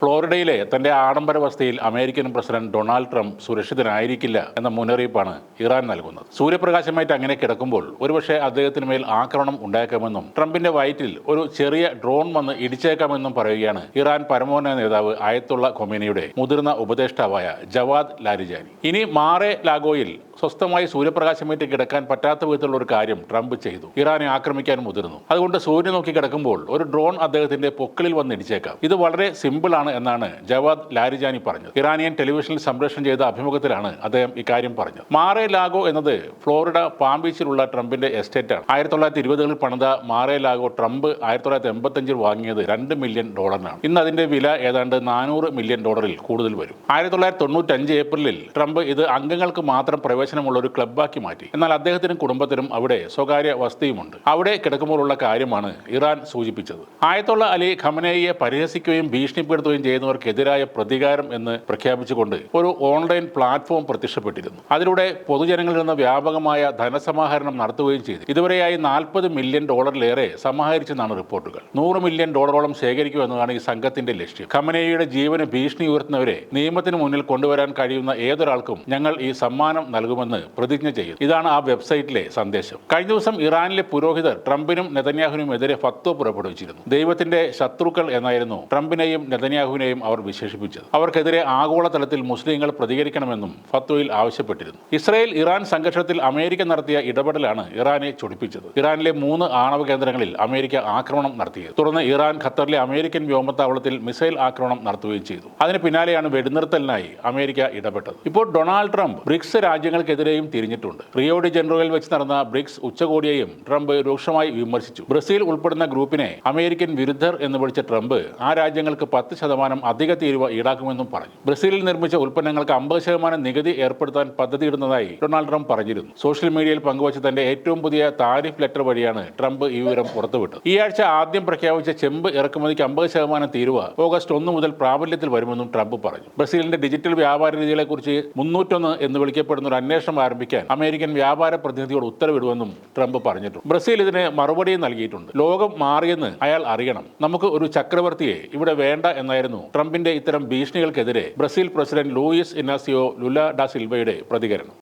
ഫ്ലോറിഡയിലെ തന്റെ ആഡംബര വസതിയിൽ അമേരിക്കൻ പ്രസിഡന്റ് ഡൊണാൾഡ് ട്രംപ് സുരക്ഷിതനായിരിക്കില്ല എന്ന മുന്നറിയിപ്പാണ് ഇറാൻ നൽകുന്നത്. സൂര്യപ്രകാശമായിട്ട് അങ്ങനെ കിടക്കുമ്പോൾ ഒരുപക്ഷെ അദ്ദേഹത്തിന് മേൽ ആക്രമണം ഉണ്ടായേക്കാമെന്നും ട്രംപിന്റെ വയറ്റിൽ ഒരു ചെറിയ ഡ്രോൺ വന്ന് ഇടിച്ചേക്കാമെന്നും പറയുകയാണ് ഇറാൻ പരമോന്നത നേതാവ് അയത്തുള്ള ഖൊമേനിയുടെ മുതിർന്ന ഉപദേഷ്ടാവായ ജവാദ് ലാരിജാനി. ഇനി മാറെ ലാഗോയിൽ സ്വസ്ഥമായി സൂര്യപ്രകാശമേറ്റ് കിടക്കാൻ പറ്റാത്ത വിധത്തിലുള്ള ഒരു കാര്യം ട്രംപ് ചെയ്തു. ഇറാനെ ആക്രമിക്കാൻ മുതിർന്നു. അതുകൊണ്ട് സൂര്യൻ നോക്കി കിടക്കുമ്പോൾ ഒരു ഡ്രോൺ അദ്ദേഹത്തിന്റെ പൊക്കിളിൽ വന്ന് ഇടിച്ചേക്കാം. ഇത് വളരെ സിമ്പിൾ ആണ് എന്നാണ് ജവാദ് ലാരിജാനി പറഞ്ഞത്. ഇറാനിയൻ ടെലിവിഷനിൽ സംപ്രേഷണം ചെയ്ത അഭിമുഖത്തിലാണ് അദ്ദേഹം ഇക്കാര്യം പറഞ്ഞത്. മാറെ ലാഗോ എന്നത് ഫ്ലോറിഡ പാം ബീച്ചിലുള്ള ട്രംപിന്റെ എസ്റ്റേറ്റാണ്. 1920കളിൽ പണിത മാറെ ലാഗോ ട്രംപ് 1985 വാങ്ങിയത് $2 മില്യൺ. ഇന്ന് അതിന്റെ വില ഏതാണ്ട് $400 മില്യൺ കൂടുതൽ വരും. 1995 ഏപ്രിലിൽ ട്രംപ് ഇത് അംഗങ്ങൾക്ക് മാത്രം പ്രവേശനമുള്ള ഒരു ക്ലബ്ബാക്കി മാറ്റി. എന്നാൽ അദ്ദേഹത്തിനും കുടുംബത്തിനും അവിടെ സ്വകാര്യ വസതിയുമുണ്ട്. അവിടെ കിടക്കുമ്പോഴുള്ള കാര്യമാണ് ഇറാൻ സൂചിപ്പിച്ചത്. ആയത്തുള്ള അലി ഖമനേയിയെ പരിഹസിക്കുകയും ഭീഷണിപ്പെടുത്തുകയും ചെയ്യുന്നവർക്കെതിരായ പ്രതികാരം എന്ന് പ്രഖ്യാപിച്ചുകൊണ്ട് ഒരു ഓൺലൈൻ പ്ലാറ്റ്ഫോം പ്രത്യക്ഷപ്പെട്ടിരുന്നു. അതിലൂടെ പൊതുജനങ്ങളിൽ നിന്ന് വ്യാപകമായ ധനസമാഹരണം നടത്തുകയും ചെയ്തു. ഇതുവരെയായി $40 മില്യൺ സമാഹരിച്ചെന്നാണ് റിപ്പോർട്ടുകൾ. $100 മില്യൺ ശേഖരിക്കുക എന്നതാണ് ഈ സംഘത്തിന്റെ ലക്ഷ്യം. ഖമനേയിയുടെ ജീവന് ഭീഷണി ഉയർത്തുന്നവരെ നിയമത്തിന് മുന്നിൽ കൊണ്ടുവരാൻ കഴിയുന്ന ഏതൊരാൾക്കും ഞങ്ങൾ ഈ സമ്മാനം നൽകുമെന്ന് പ്രതിജ്ഞ ചെയ്യും. ഇതാണ് ആ വെബ്സൈറ്റിലെ സന്ദേശം. കഴിഞ്ഞ ദിവസം ഇറാനിലെ പുരോഹിതർ ട്രംപിനും നെതന്യാഹുവിനുമെതിരെ ഫത്വ പുറപ്പെടുവിച്ചിരുന്നു. ദൈവത്തിന്റെ ശത്രുക്കൾ എന്നായിരുന്നു ട്രംപിനെയും നെതന്യാഹുവിനെയും അവർ വിശേഷിപ്പിച്ചത്. അവർക്കെതിരെ ആഗോളതലത്തിൽ മുസ്ലിങ്ങൾ പ്രതികരിക്കണമെന്നും ഫത്വയിൽ ആവശ്യപ്പെട്ടിരുന്നു. ഇസ്രായേൽ ഇറാൻ സംഘർഷത്തിൽ അമേരിക്ക നടത്തിയ ഇടപെടലാണ് ഇറാനെ ചൊടിപ്പിച്ചത്. ഇറാനിലെ 3 ആണവ കേന്ദ്രങ്ങളിൽ അമേരിക്ക ആക്രമണം നടത്തിയത്. തുടർന്ന് ഇറാൻ ഖത്തറിലെ അമേരിക്കൻ വ്യോമത്താവളത്തിൽ മിസൈൽ ആക്രമണം നടത്തുകയും ചെയ്തു. അതിന് പിന്നാലെയാണ് വെടിനിർത്തലിനായി അമേരിക്ക ഇടപെട്ടത്. ഇപ്പോൾ ഡൊണാൾഡ് ട്രംപ് ബ്രിക്സ് രാജ്യങ്ങൾക്കെതിരെയും തിരിഞ്ഞിട്ടുണ്ട്. റിയോ ഡി ജനറോയിൽ വെച്ച് നടന്ന ബ്രിക്സ് ഉച്ചകോടിയെയും ട്രംപ് രൂക്ഷമായി വിമർശിച്ചു. ബ്രസീൽ ഉൾപ്പെടുന്ന ഗ്രൂപ്പിനെ അമേരിക്കൻ വിരുദ്ധർ എന്ന് വിളിച്ച ട്രംപ് ആ രാജ്യങ്ങൾക്ക് 10% അധിക തീരുവ ഈടാക്കുമെന്നും പറഞ്ഞു. ബ്രസീലിൽ നിർമ്മിച്ച ഉൽപ്പന്നങ്ങൾക്ക് 50% നികുതി ഏർപ്പെടുത്താൻ പദ്ധതിയിടുന്നതായി ഡൊണാൾഡ് ട്രംപ് പറഞ്ഞിരുന്നു. സോഷ്യൽ മീഡിയയിൽ പങ്കുവച്ച തന്റെ ഏറ്റവും പുതിയ താരിഫ് ലെറ്റർ വഴിയാണ് ട്രംപ് ഈ വിവരം പുറത്തുവിട്ടത്. ഈ ആഴ്ച ആദ്യം പ്രഖ്യാപിച്ച ചെമ്പ് ഇറക്കുമതിക്ക് 50% തീരുവ ഓഗസ്റ്റ് 1 മുതൽ പ്രാബല്യത്തിൽ വരുമെന്നും ട്രംപ് പറഞ്ഞു. ബ്രസീലിന്റെ ഡിജിറ്റൽ വ്യാപാര രീതികളെക്കുറിച്ച് 301 എന്ന് വിളിക്കപ്പെടുന്ന ഒരു അന്വേഷണം ആരംഭിക്കാൻ അമേരിക്കൻ വ്യാപാര പ്രതിനിധിയോട് ഉത്തരവിടുമെന്നും ട്രംപ് പറഞ്ഞിട്ടുണ്ട്. ബ്രസീൽ ഇതിന് മറുപടിയും നൽകിയിട്ടുണ്ട്. ലോകം മാറിയെന്ന് അയാൾ അറിയണം. നമുക്ക് ഒരു ചക്രവർത്തിയെ ഇവിടെ വേണ്ട എന്നായിരുന്നു ട്രംപിന്റെ ഇത്തരം ഭീഷണികൾക്കെതിരെ Brazil president Luiz Inacio Lula ഡാ സിൽവയുടെ പ്രതികരണം.